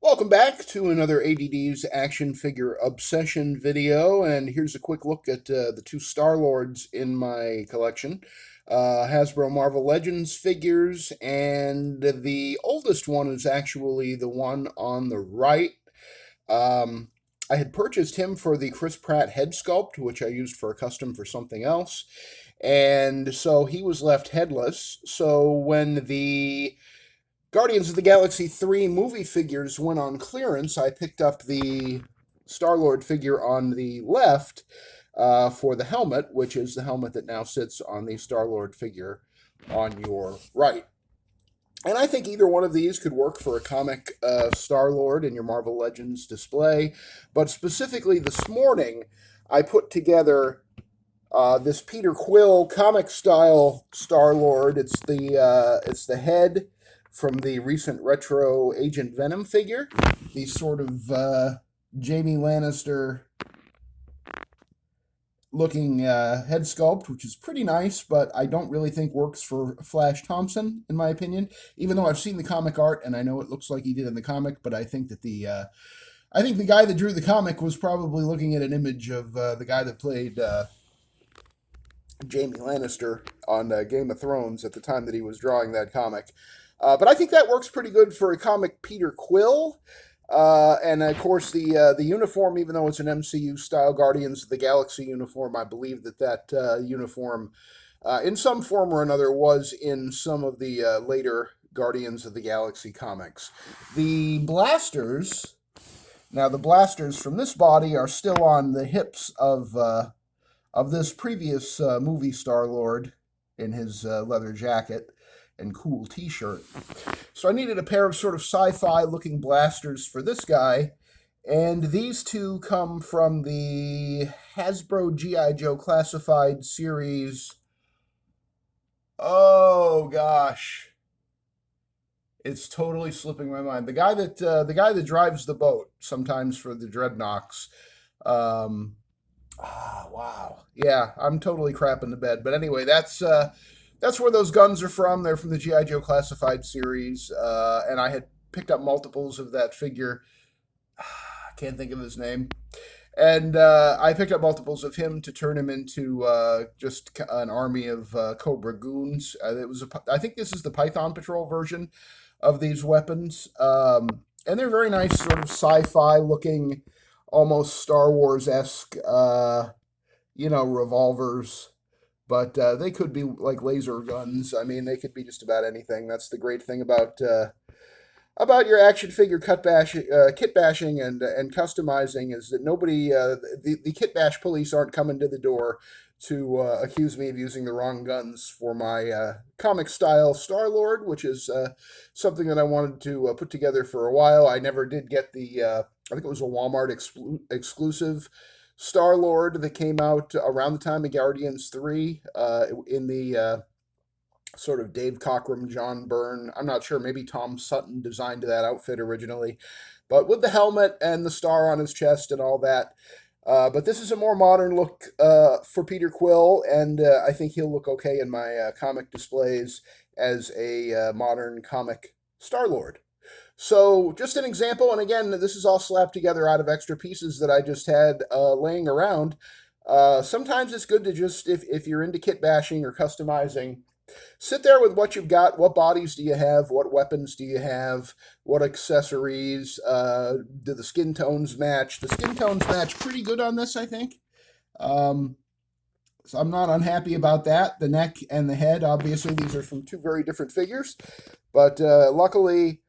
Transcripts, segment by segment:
Welcome back to another ADD's action figure obsession video, and here's a quick look at the two Star-Lords in my collection. Hasbro Marvel Legends figures, and the oldest one is actually the one on the right. Um, I had purchased him for the Chris Pratt head sculpt, which I used for a custom for something else, and so he was left headless. So when the Guardians of the Galaxy 3 movie figures went on clearance, I picked up the Star Lord figure on the left for the helmet, which is the helmet that now sits on the Star Lord figure on your right. And I think either one of these could work for a comic Star Lord in your Marvel Legends display. But specifically this morning, I put together this Peter Quill comic style Star Lord. It's the head from the recent retro Agent Venom figure. The sort of Jamie Lannister looking head sculpt, which is pretty nice, but I don't really think works for Flash Thompson, in my opinion. Even though I've seen the comic art and I know it looks like he did in the comic, but I think that the guy that drew the comic was probably looking at an image of the guy that played Jamie Lannister on Game of Thrones at the time that he was drawing that comic. But I think that works pretty good for a comic Peter Quill. And of course, the uniform, even though it's an MCU style Guardians of the Galaxy uniform, I believe that uniform, in some form or another, was in some of the later Guardians of the Galaxy comics. The blasters, now the blasters from this body are still on the hips of this previous movie Star Lord in his leather jacket and cool T-shirt. So I needed a pair of sort of sci-fi looking blasters for this guy, and these two come from the Hasbro G.I. Joe Classified series. Oh gosh, it's totally slipping my mind. The guy that drives the boat sometimes for the Dreadnoks. Wow. Yeah, I'm totally crapping the bed. But anyway, that's where those guns are from. They're from the GI Joe Classified series, and I had picked up multiples of that figure. I can't think of his name, and I picked up multiples of him to turn him into just an army of Cobra goons. I think this is the Python Patrol version of these weapons, and they're very nice, sort of sci-fi looking, almost Star Wars esque, revolvers. But they could be like laser guns. I mean, they could be just about anything. That's the great thing about your action figure kit bashing and customizing is that nobody, the kit bash police aren't coming to the door to accuse me of using the wrong guns for my comic style Star Lord, which is something that I wanted to put together for a while. I never did get I think it was a Walmart exclusive Star Lord that came out around the time of Guardians 3 in the sort of Dave Cockrum, John Byrne. I'm not sure, maybe Tom Sutton designed that outfit originally, but with the helmet and the star on his chest and all that. But this is a more modern look for Peter Quill, and I think he'll look okay in my comic displays as a modern comic Star Lord. So, just an example, and again, this is all slapped together out of extra pieces that I just had laying around. Sometimes it's good to just, if you're into kit bashing or customizing, sit there with what you've got. What bodies do you have? What weapons do you have? What accessories? Do the skin tones match? The skin tones match pretty good on this, I think. Um, so I'm not unhappy about that. The neck and the head, obviously, these are from two very different figures. But luckily,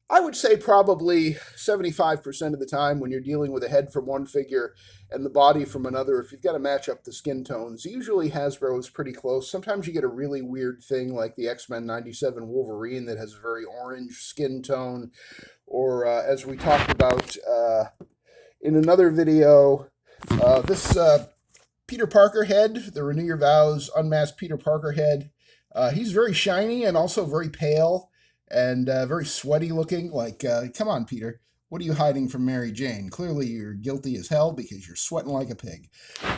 I would say probably 75% of the time when you're dealing with a head from one figure and the body from another, if you've got to match up the skin tones, usually Hasbro is pretty close. Sometimes you get a really weird thing like the X-Men 97 Wolverine that has a very orange skin tone, or as we talked about in another video, this Peter Parker head, the Renew Your Vows Unmasked Peter Parker head, he's very shiny and also very pale and very sweaty looking. Like, come on, Peter. What are you hiding from Mary Jane? Clearly, you're guilty as hell because you're sweating like a pig.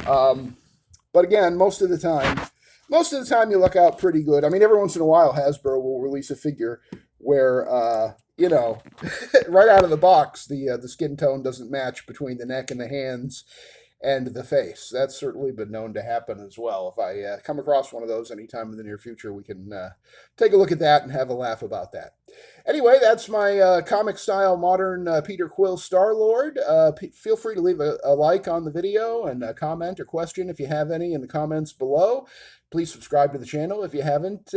But again, most of the time you look out pretty good. I mean, every once in a while, Hasbro will release a figure where you know, right out of the box, the skin tone doesn't match between the neck and the hands and the face. That's certainly been known to happen as well. If I come across one of those anytime in the near future, we can take a look at that and have a laugh about that. Anyway, that's my comic style modern Peter Quill Star Lord. Feel free to leave a like on the video and a comment or question if you have any in the comments below. Please subscribe to the channel if you haven't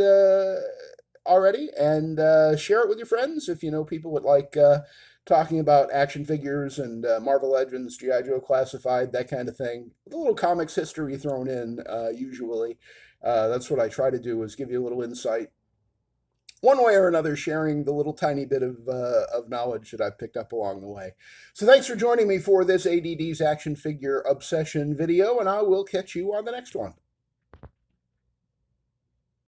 already, and share it with your friends if you know people would like talking about action figures and Marvel Legends, G.I. Joe Classified, that kind of thing. With a little comics history thrown in, usually. That's what I try to do, is give you a little insight, one way or another, sharing the little tiny bit of knowledge that I've picked up along the way. So thanks for joining me for this ADD's action figure obsession video, and I will catch you on the next one.